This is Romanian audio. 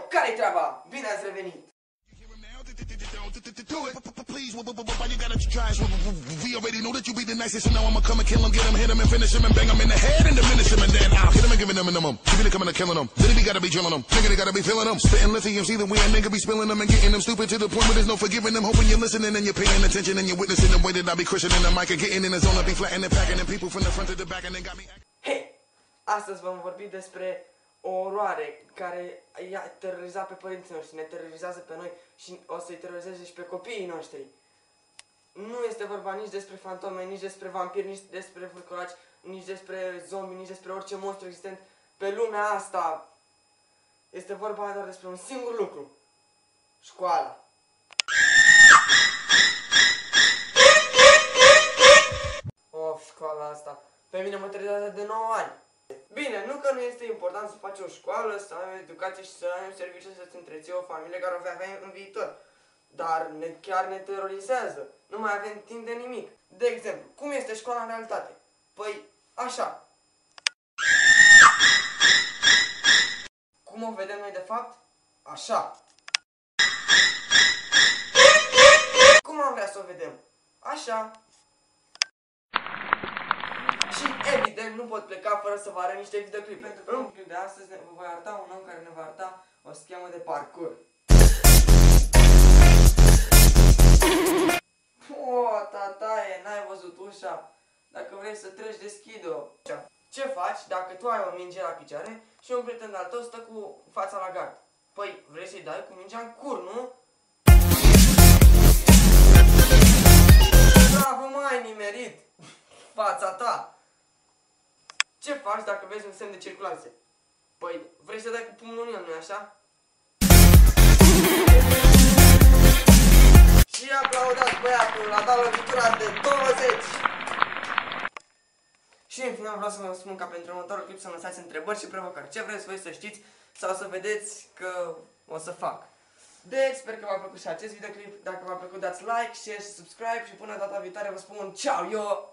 care-i treaba? Bine ați revenit! Please, why you gotta try? We already know that you be the nicest, so now I'ma come and kill him, get him, hit him, and finish him, and bang him in the head, and diminish him, and then I'll hit him and giving him a minimum. Keeping it coming and killing him. Then he gotta be drilling them. Nigga, they gotta be feeling them. Spitting lithium, see the way a nigga be spilling them and getting them stupid to the point where there's no forgiving them. Hoping you're listening and you're paying attention and you're witnessing the way that I be cushioning the mic and getting in the zone. I be flattening and packing and people from the front to the back and then got me. Hei! Astăzi vom vorbi despre o oroare care i-a terorizat pe părinții noștri, ne terorizează pe noi și o să-i terorizeze și pe copiii noștri. Nu este vorba nici despre fantome, nici despre vampiri, nici despre vârcolaci, nici despre zombi, nici despre orice monstru existent pe lumea asta. Este vorba doar despre un singur lucru. Școala. Of, școala asta. Pe mine mă terorizează de 9 ani. Bine, nu că nu este important să faci o școală, să ai educație și să ai un serviciu să-ți întreții o familie care o vei avea în viitor. Dar chiar ne terorizează. Nu mai avem timp de nimic. De exemplu, cum este școala în realitate? Păi, așa. Cum o vedem noi de fapt? Așa. Cum am vrea să o vedem? Așa. Și evident nu pot pleca fără să vă arăt niște videoclipe. Pentru că în clipul de astăzi vă voi arăta un om care ne va arăta o schemă de parcurs. O, tataie, n-ai văzut ușa? Dacă vrei să treci, deschide-o. Ce faci dacă tu ai o minge la picioare și un prieten al tău stă cu fața la gard? Păi, vrei să-i dai cu mingea în cur, nu? Bravo, m-ai nimerit! Fața ta! Ce faci dacă vezi un semn de circulație? Păi, vrei să dai cu pumnul în el, nu-i așa? Și aplaudați băiatul, a dat lovitura de 20! Și în final vreau să vă spun ca pentru următorul clip să lăsați întrebări și provocări. Ce vreți voi să știți sau să vedeți că o să fac. Deci, sper că v-a plăcut și acest videoclip. Dacă v-a plăcut, dați like, share și subscribe și până data viitoare vă spun ciao, yo!